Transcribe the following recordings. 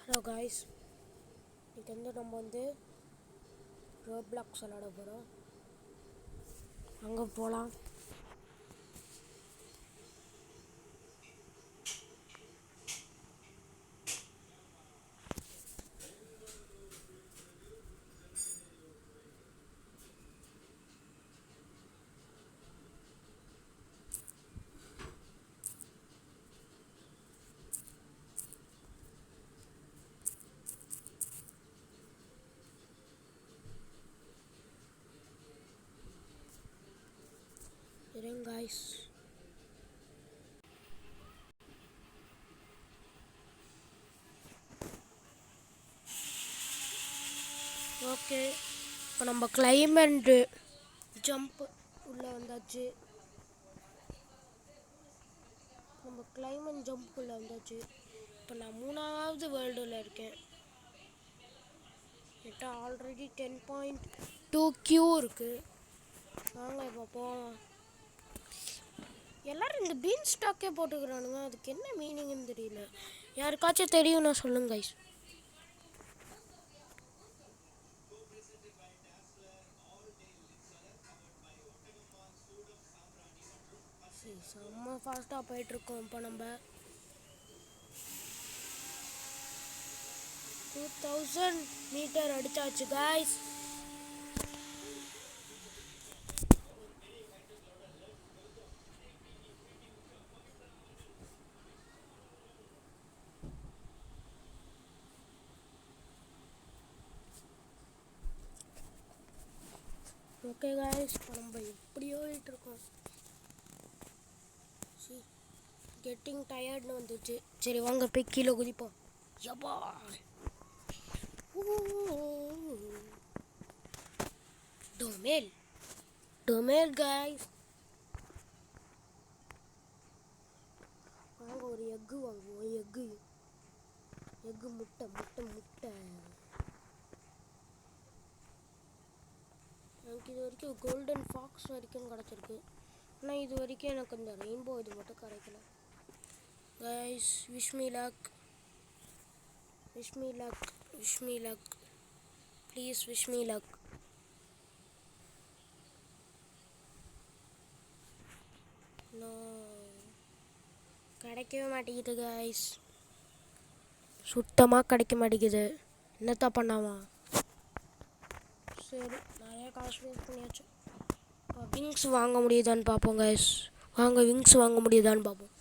Hello guys, இன்னைக்கு நம்ம Roblox விளாட போகிறோம். அங்கே போகலாம். இருங்க காய்ஸ். ஓகே, இப்போ நம்ம கிளைமேட் ஜம்ப் உள்ளே வந்தாச்சு. இப்போ நான் 3வது வேர்ல்டில் இருக்கேன். என்கிட்ட ஆல்ரெடி 10.2 கியூ இருக்குது. வாங்க இப்போ போகலாம். எல்லோரும் இந்த பீன் ஸ்டாக்கே போட்டுக்கிறானுங்க. அதுக்கு என்ன மீனிங்னு தெரியல. யாருக்காச்சும் தெரியும்னா சொல்லுங்க கைஸ். செம்ம ஃபாஸ்ட்டாக போயிட்டுருக்கோம். இப்போ நம்ம 2000 மீட்டர் அடித்தாச்சு காய்ஸ். ஓகே காய்ஸ், இப்போ நம்ம எப்படியோ இருக்கோம். கெட்டிங் டயர்ட்னு வந்துச்சு. சரி வாங்க போய் கீழே குதிப்போம். யப்பா டொமேல் காய்ஸ். வாங்க ஒரு எக்கு வாங்குவோம். எக்கு முட்டை. எனக்கு இது வரைக்கும் கோல்டன் ஃபாக்ஸ் வரைக்கும் கிடச்சிருக்கு. ஆனால் இது வரைக்கும் எனக்கு இந்த ரெயின்போ இது மட்டும் கிடைக்கல. Guys, wish me luck. Please wish me luck. No, கிடைக்கவே மாட்டேங்குது கைஸ். சுத்தமாக கிடைக்க மாட்டேங்குது. என்னத்தான் பண்ணாமா? சரி, நிறைய காசு வேஸ்ட் பண்ணியாச்சு. விங்ஸ் வாங்க முடியுதான்னு பார்ப்போம் கைஸ். வாங்க விங்ஸ் வாங்க முடியுதான்னு பார்ப்போம்.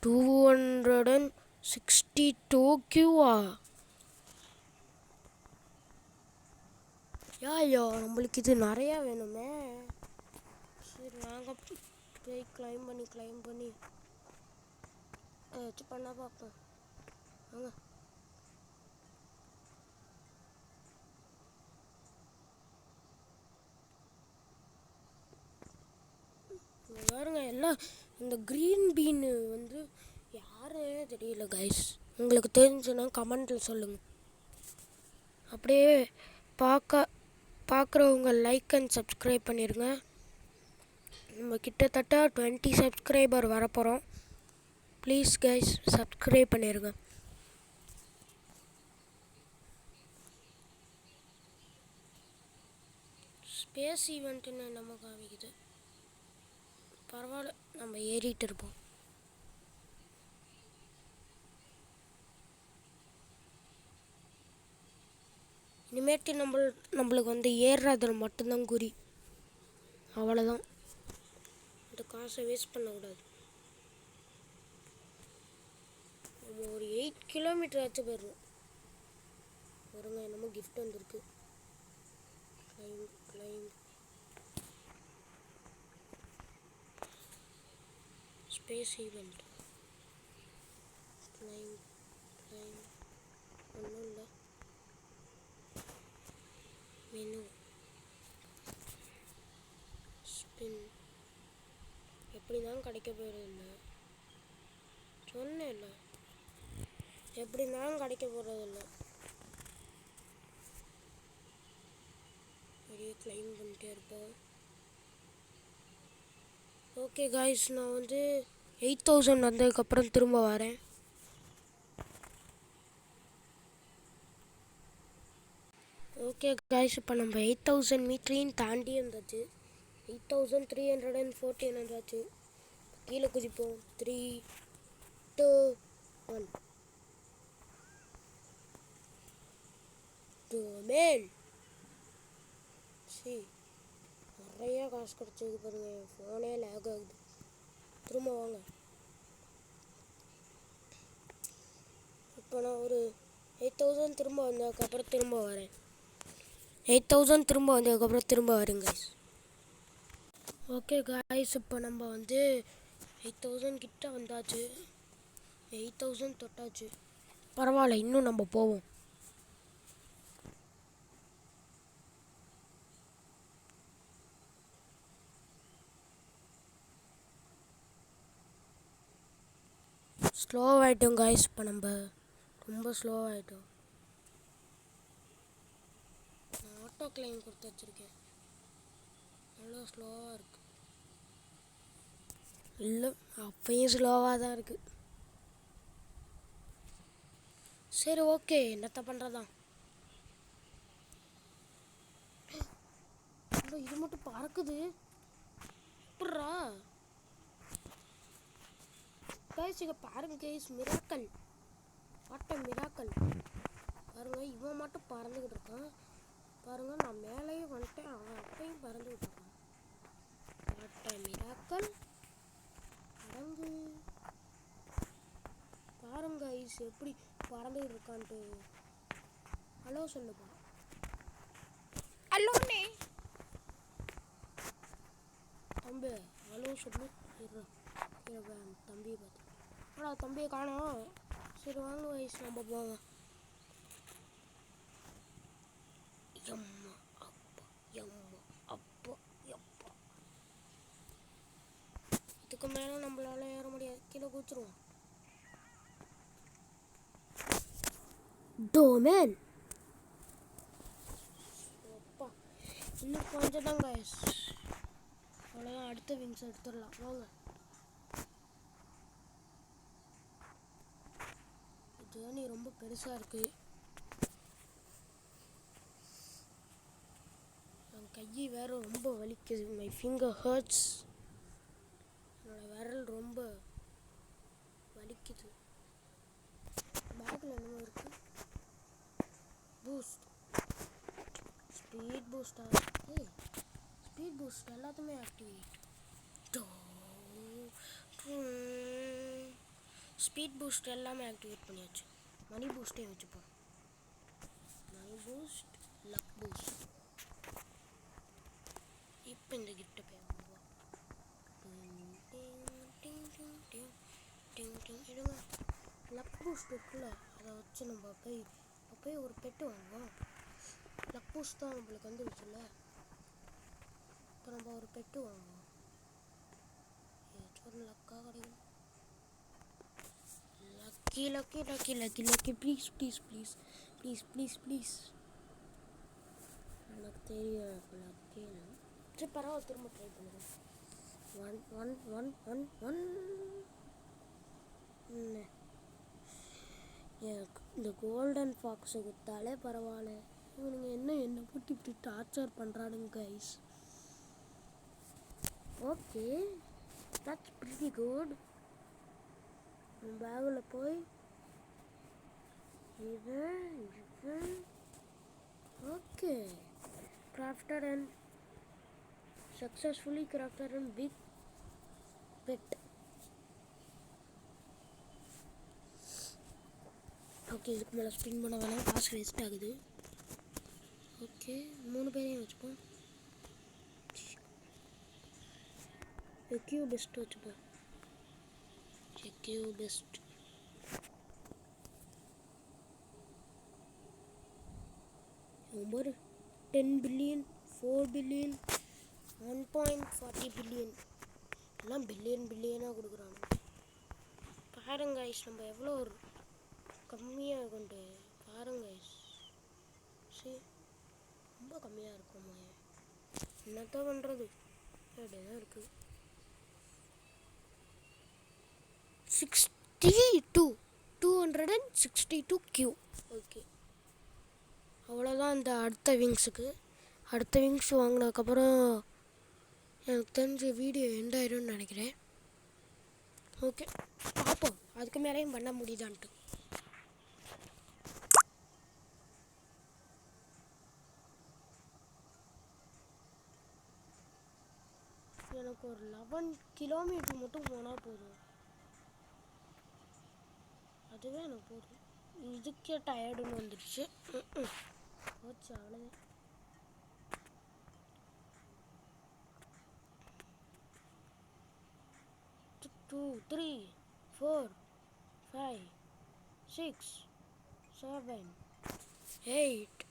262 கியூவா? ஐயோ, நம்மளுக்கு இது நிறையா வேணுமே. சரி வாங்க போய் கிளைம் பண்ணி ஏதாச்சும் பண்ண பார்ப்போம். வாங்க. பாருங்க, எல்லாம் இந்த க்ரீன் பீனு யாருன்னே தெரியல கைஸ். உங்களுக்கு தெரிஞ்சுன்னா கமெண்ட்டில் சொல்லுங்கள். அப்படியே பார்க்குறவங்க லைக் அண்ட் சப்ஸ்கிரைப் பண்ணிடுங்க. நம்ம கிட்டத்தட்ட 20 சப்ஸ்கிரைபர் வரப்போகிறோம். ப்ளீஸ் கைஸ் சப்ஸ்கிரைப் பண்ணிடுங்க. ஸ்பேஸ் ஈவெண்ட்டுன்னு நம்ம காமிக்குது. பரவாயில்ல, நம்ம ஏறிட்டு இருப்போம். இனிமேட்டு நம்மளுக்கு ஏறுறதுல மட்டும்தான் குறி. அவ்வளோதான். இந்த காசை வேஸ்ட் பண்ணக்கூடாது. நம்ம ஒரு 8 கிலோமீட்டர் ஆச்சு போயிடணும். வருங்க, என்னமோ கிஃப்ட் வந்திருக்கு. Claim space event. கிளைம் ஒன்றும் இல்லை. Menu spin. எப்படி தான் கிடைக்க போகிறதில்ல. சொன்னேன் இல்லை, எப்படி தான் கிடைக்க போகிறதில்ல. அப்படியே கிளைம் பண்ணிட்டே இருப்போம். ஓகே காய்ஸ், நான் 8000 வந்ததுக்கப்புறம் திரும்ப வரேன். ஓகே காய்ஸ், இப்போ நம்ம 8000 மீட்டரையும் தாண்டி இருந்தாச்சு. 8314 இருந்தாச்சு. கீழே குதிப்போம். 3, 2, 1. டோமேன் சி நிறைய காசு கிடச்சது பாருங்க. என் ஃபோனே லேக் ஆகுது. திரும்ப வாங்க. இப்போ நான் ஒரு 8000 திரும்ப வந்ததுக்கப்புறம் திரும்ப வரேன். 8000 திரும்ப வந்ததுக்கப்புறம் திரும்ப வரேன் காய்ஸ். ஓகே காய்ஸ், இப்போ நம்ம 8000 கிட்ட வந்தாச்சு. 8000 தொட்டாச்சு. பரவாயில்ல, இன்னும் நம்ம போவோம். ஸ்லோவாகிட்டோம் காய்ஸ். இப்போ நம்ம ரொம்ப ஸ்லோவாகிட்டோம். நான் ஆட்டோ கிளைம் கொடுத்து வச்சுருக்கேன். நல்லா ஸ்லோவாக இருக்குது. இல்லை, அப்பயும் ஸ்லோவாக தான் இருக்குது. சரி, ஓகே, என்னத்த பண்ணுறதான். இது மட்டும் பறக்குது. எப்பட்றா கைஸ், இங்கே பாருங்க கைஸ், மிராக்கல். What miracle. பாருங்க, இவன் மட்டும் பறந்துக்கிட்டு இருக்கான். பாருங்க, நான் மேலேயே வந்துட்டேன். அவன் அப்பையும் பறந்துக்கிட்டு இருக்கான். What miracle. பறந்து பாருங்க கைஸ், எப்படி பறந்துக்கிட்டு இருக்கான்ட்டு. ஹலோ சொல்லுப்பா. ஹலோண்ணே தம்பி, ஹலோ சொல்லு. தம்பியை பார்த்து ஆனால் தம்பியை காணோம். சரி வாங்க வயசு, நம்ம போவோம். எம்மா அப்பா, எம்மா அப்பா, எப்பா. இதுக்கு மேலே நம்மளால ஏற முடியாது. கீழே குதிச்சிருவோம். டோமேன் அப்பா, இன்னும் கொஞ்சம் தான் கைஸ். அவ்வளோதான், அடுத்த விங்ஸ் எடுத்துடலாம். வாங்க. ஜேர்னி ரொம்ப பெருசாக இருக்குது. என் கை வேறு ரொம்ப வலிக்குது. My finger hurts. என்னோட விரல் ரொம்ப வலிக்குது. பேக்கில் என்னமோ இருக்குது. பூஸ்ட், ஸ்பீட் பூஸ்டா. ஸ்பீட் பூஸ்ட் எல்லாத்துமே ஆக்டிவேட். ஸ்பீட் பூஸ்ட் எல்லாமே ஆக்டிவேட் பண்ணியாச்சு. மணி பூஸ்ட்டே வச்சுப்போம். Money boost, luck boost. இப்போ இந்த கிஃப்ட்டை போய் வாங்குவோம். எடுங்க. லக் பூஸ்ட் இருக்குல்ல, அதை வச்சு நம்ம போய் ஒரு பெட்டு வாங்குவோம். லக் பூஸ்ட் தான் நம்மளுக்கு வந்துருச்சுல்ல. இப்போ நம்ம ஒரு பெட்டு வாங்குவோம். ஏதாச்சும் ஒரு லக்காக கிடைக்கும். Lucky lucky lucky lucky lucky. Please please please please please please. எனக்கு தெரியும் லக்கி. சரி பரவாயில்ல, திரும்ப ட்ரை பண்ணுறேன். 1 1 1 1 1. எனக்கு இந்த கோல்டன் ஃபாக்ஸை கொடுத்தாலே பரவாயில்ல. இவனுங்க என்னை போட்டு இப்படி டார்ச்சர் பண்ணுறானுங்க guys. Okay, that's pretty good. பேக்கில் போய் இது okay. crafted and successfully crafted and big pet. Okay, இதுக்கு மேலே ஸ்பின் பண்ண வேணாம், காசு வேஸ்ட் ஆகுது. ஓகே, 3 பேரையும் வச்சுப்போம். எக்யூ பெஸ்ட் வச்சுப்போம். எக்யூ பெஸ்ட். ஒவ்வொரு 10 பில்லியன், 4 பில்லியன், 1.40 பில்லியன் எல்லாம் பில்லியனாக கொடுக்குறாங்க. பாருங்க ஐஸ், நம்ம எவ்வளோ ஒரு கம்மியாக கொண்டு பாருங்க ஐஸ். சரி, ரொம்ப கம்மியாக இருக்குமா? என்னத்தான் பண்ணுறது, அப்படியே தான் இருக்குது. 262 கியூ. ஓகே அவ்வளோதான் இந்த அடுத்த விங்ஸுக்கு. அடுத்த விங்ஸ் வாங்கினதுக்கப்புறம் எனக்கு தெரிஞ்ச வீடியோ எண்ட் ஆயிரும்னு நினைக்கிறேன். ஓகே, பார்ப்போம் அதுக்கு மேலேயும் பண்ண முடியுதான்ட்டு. எனக்கு ஒரு 11 கிலோமீட்டர் மட்டும் போனால் போதும், அதுவே எனக்கு போதும். இதுக்கே டயர்டுன்னு வந்துடுச்சு. போச்சு அவ்வளோதான். 2 3 4 5 6 7 8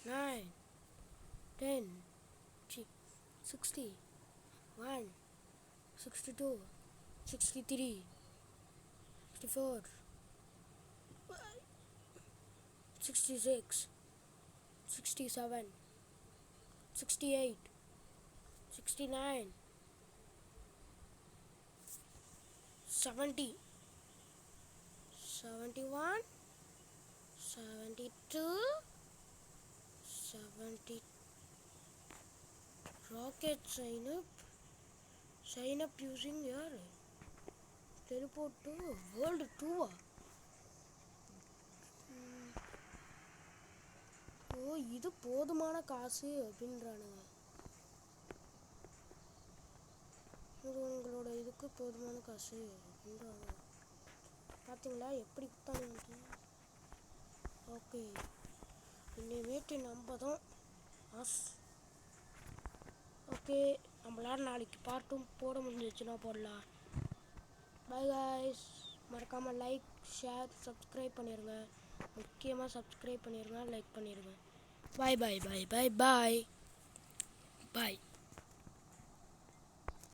9 10 60 1 62 63 64 66 67 68 69 70 71 72 70. Rocket sign up using your teleport to world 2. ஓ, இது போதுமான காசு அப்படின்றானுங்க. இது உங்களோட இதுக்கு போதுமான காசு அப்படின்றாங்க. பார்த்தீங்களா எப்படி குத்தானுங்க. ஓகே, இனிமேட்டு நம்ம தான் ஆஸ். ஓகே, நம்மளால நாளைக்கு பார்ட்டும் போட முடிஞ்சிச்சுன்னா போடலாம். பை காய்ஸ், மறக்காமல் லைக் ஷேர் சப்ஸ்கிரைப் பண்ணிடுங்க. முக்கியமாக சப்ஸ்கிரைப் பண்ணிடுங்க, லைக் பண்ணிடுங்க. பாய் பாய் பாய் பாய் பாய் பாய்.